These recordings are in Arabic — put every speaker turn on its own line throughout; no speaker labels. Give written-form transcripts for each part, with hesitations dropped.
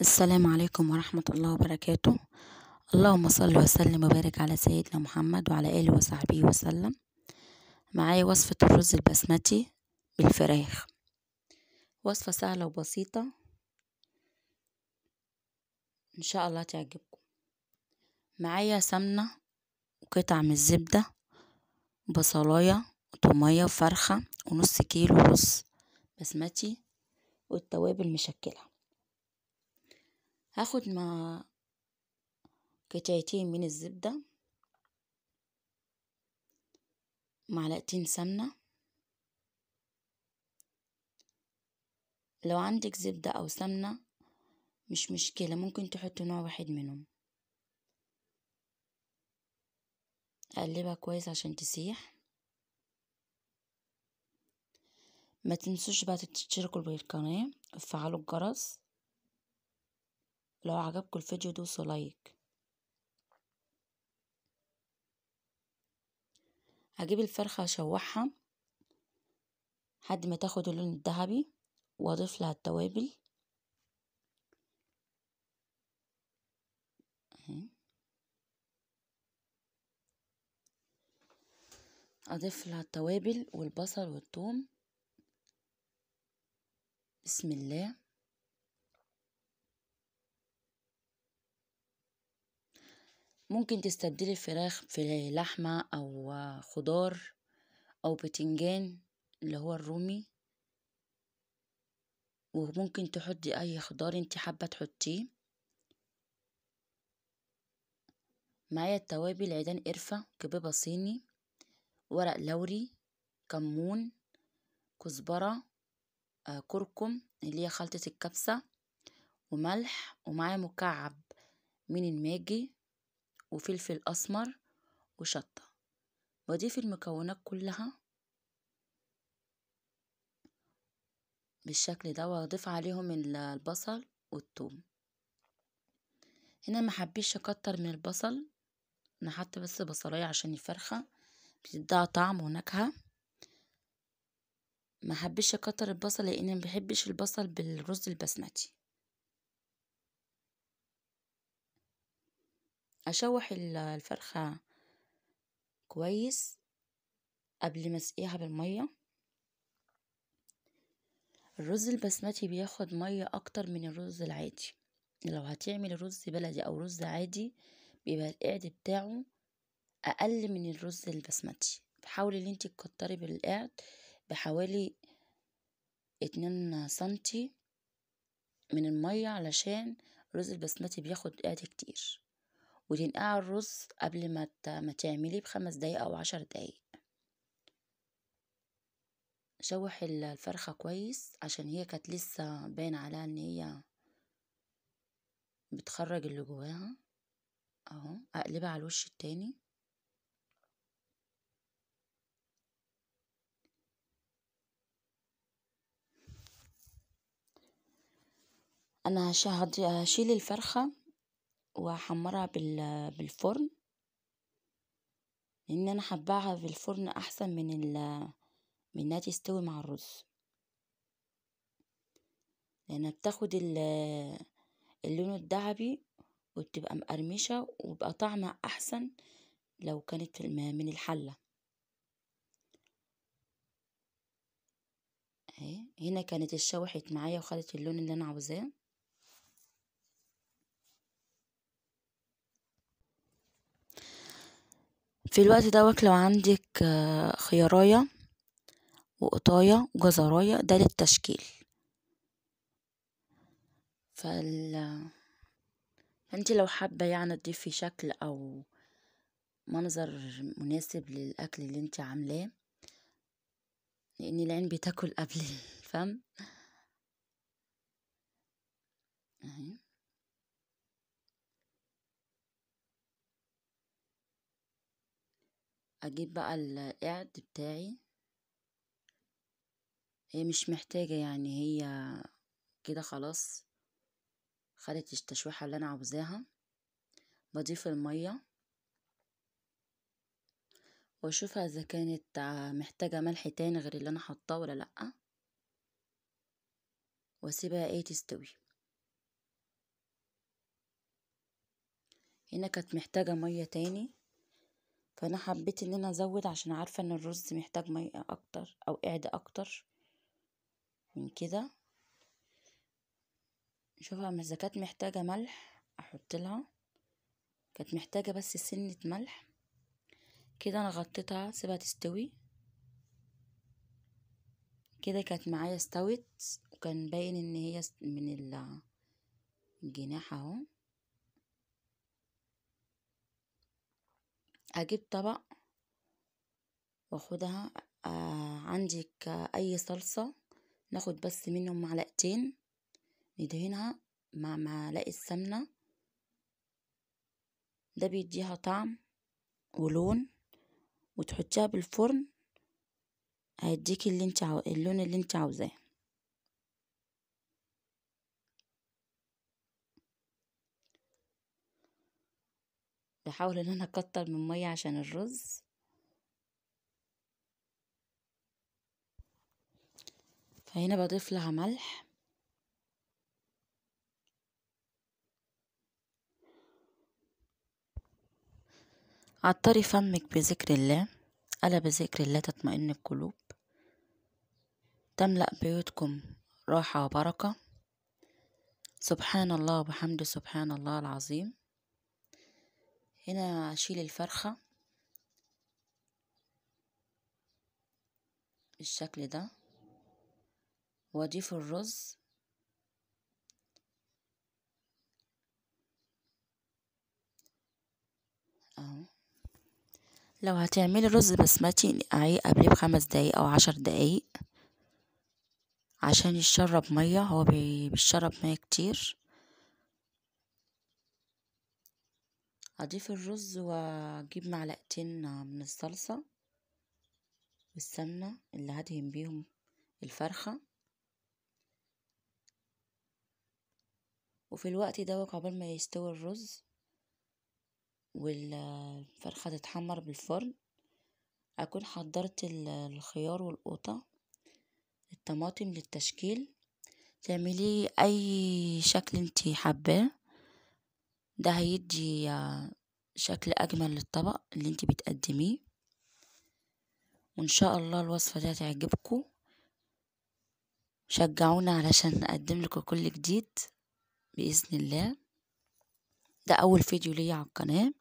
السلام عليكم ورحمة الله وبركاته. اللهم صل وسلم وبارك على سيدنا محمد وعلى آله وصحبه وسلم. معايا وصفة الرز البسمتي بالفراخ، وصفة سهلة وبسيطة إن شاء الله تعجبكم. معايا سمنة وقطع من الزبدة، بصلاية وطومية وفرخة ونص كيلو رز بسمتي والتوابل مشكلة. هاخد مع قطعتين من الزبدة، معلقتين سمنة. لو عندك زبدة أو سمنة مش مشكلة، ممكن تحط نوع واحد منهم. اقلبها كويس عشان تسيح. ما تنسوش بقى تشتركوا بالقناة وتفعلوا الجرس. لو عجبكم الفيديو دوسوا لايك. هجيب الفرخة اشوحها لحد ما تاخد اللون الذهبي واضيف لها التوابل. اضيف لها التوابل والبصل والثوم. بسم الله. ممكن تستبدلي الفراخ في لحمة او خضار او بتنجان اللي هو الرومي، وممكن تحطي اي خضار انت حابة تحطيه. معايا التوابل: عيدان قرفة، كبيبة صيني، ورق لوري، كمون، كزبرة، كركم اللي هي خلطة الكبسة، وملح، ومعاه مكعب من الماجي، وفلفل أسمر، وشطة. واضيف المكونات كلها بالشكل ده، واضيف عليهم البصل والثوم. هنا ما حبيش اكتر من البصل، انا حاطه بس بصلايه عشان الفرخه بتديها طعم ونكهه. ما حبيش اكتر البصل لان ما بحبش البصل بالرز البسمتي. اشوح الفرخة كويس قبل ما اسقيها بالمية. الرز البسمتي بياخد مية اكتر من الرز العادي. لو هتعمل رز بلدي او رز عادي بيبقى القعد بتاعه اقل من الرز البسمتي. فحاولي ان انت تكتري بالقعد بحوالي 2 سنتي من المية، علشان الرز البسمتي بياخد قعد كتير. وتنقعي الرز قبل ما تعمليه ب5 دقايق او 10 دقايق. شوح الفرخة كويس عشان هي كانت لسه باين عليها ان هي بتخرج اللي جواها. اهو اقلبها على الوش التاني. انا هشيل الفرخة واحمرها بالفرن، لان انا حباها في الفرن احسن من انها تستوي مع الرز، لانها بتاخد اللون الذهبي وبتبقى مقرمشة وبقى طعمها احسن لو كانت من الحلة. اهي هنا كانت اتشوحت معايا وخدت اللون اللي انا عاوزاه. في الوقت ده لو عندك خيارايه وقطايه وجزرايه ده للتشكيل. فانت لو حابه يعني تضيفي شكل او منظر مناسب للاكل اللي انت عاملاه، لان العين بتاكل قبل الفم. اهي اجيب بقى القعد بتاعي. هي مش محتاجه يعني، هي كده خلاص خدت التشويحه اللي انا عاوزاها. بضيف الميه واشوفها اذا كانت محتاجه ملح تاني غير اللي انا حطاه ولا لا، واسيبها تستوي. هنا كانت محتاجة مية تاني، فانا حبيت ان انا ازود عشان عارفة ان الرز محتاج مية اكتر او قعدة اكتر من كده. شوفها اذا كانت محتاجة ملح احط لها، كانت محتاجة بس سنة ملح كده. انا غطيتها سيبها تستوي كده. كانت معايا استوت وكان باين ان هي من الجناح اهو. هجيب طبق واخدها. عندك اي صلصة ناخد بس منهم معلقتين ندهنها مع معلقة سمنة، ده بيديها طعم ولون، وتحطيها بالفرن هيديكي اللون اللي انت عاوزاه. بحاول ان انا اكتر من مية عشان الرز. فهنا بضيف لها ملح، عطري فمك بذكر الله، ألا بذكر الله تطمئن القلوب، تملأ بيوتكم راحة وبركة. سبحان الله وبحمده سبحان الله العظيم. هنا أشيل الفرخة بالشكل ده وأضيف الرز اهو. لو هتعملي رز بسمتي نقعيه قبليه ب5 دقايق أو 10 دقايق عشان يشرب مية، هو بيشرب مية كتير. أضيف الرز وأجيب معلقتين من الصلصة والسمنة اللي هدهن بيهم الفرخة. وفي الوقت ده عقبال ما يستوي الرز والفرخة تتحمر بالفرن، أكون حضرت الخيار والقوطة، الطماطم للتشكيل. تعمليه أي شكل انتي حباه، ده هيدي شكل أجمل للطبق اللي انتي بتقدميه. وإن شاء الله الوصفة دي هتعجبكم. شجعونا علشان نقدم لكم كل جديد بإذن الله. ده أول فيديو ليا على القناة،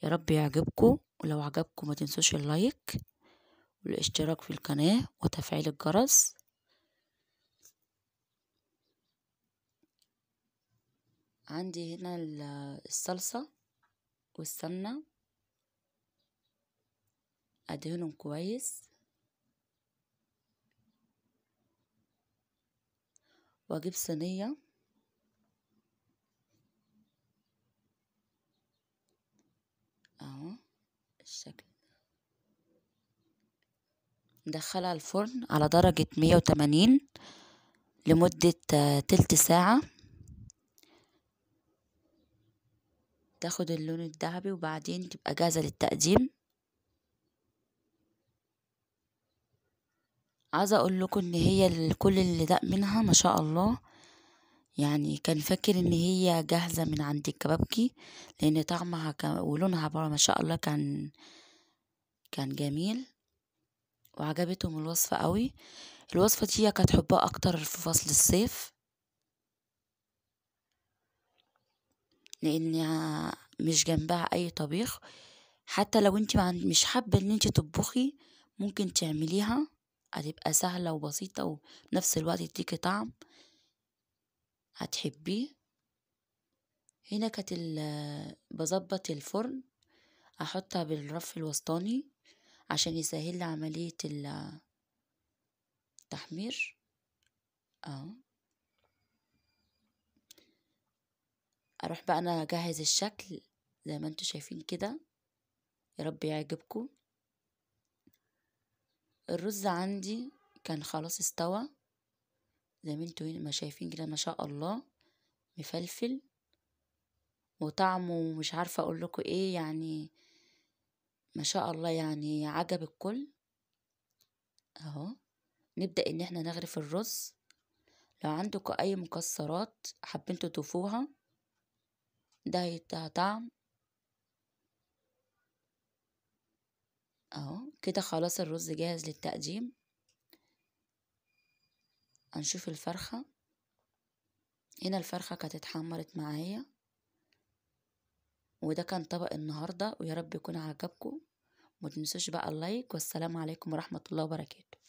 يا رب يعجبكم. ولو عجبكم ما تنسوش اللايك والاشتراك في القناة وتفعيل الجرس. عندي هنا الصلصة والسمنة أدهنهم كويس وأجيب صينية اهو الشكل، ندخلها الفرن على درجة 180 لمدة تلت ساعة، تاخد اللون الذهبي وبعدين تبقى جاهزة للتقديم. عايزة اقول لكم ان هي كل اللي داق منها ما شاء الله، يعني كان فاكر ان هي جاهزة من عند الكبابجي، لان طعمها ولونها بقى ما شاء الله كان جميل وعجبتهم الوصفة قوي. الوصفة دي كانت حبها اكتر في فصل الصيف، لان مش جنبها اي طبيخ. حتى لو انت مش حابة ان انت تطبخي ممكن تعمليها، هتبقى سهلة وبسيطة وبنفس الوقت تديكي طعم هتحبيه. هنا كانت بظبط الفرن، احطها بالرف الوسطاني عشان يسهل لي عملية التحمير اهو. اروح بقى انا اجهز الشكل زي ما انتوا شايفين كده، يا رب يعجبكم. الرز عندي كان خلاص استوى زي ما انتوا ما شايفين كده، ما شاء الله مفلفل وطعمه مش عارفة اقول لكم ايه، يعني ما شاء الله يعني عجب الكل اهو. نبدأ ان احنا نغرف الرز. لو عندكم اي مكسرات حابين تضيفوها ده هيديها طعم كده خلاص الرز جاهز للتقديم. هنشوف الفرخة. هنا الفرخة كانت اتحمرت معايا. وده كان طبق النهاردة، ويا رب يكون عجبكم. متنسوش بقى اللايك، والسلام عليكم ورحمة الله وبركاته.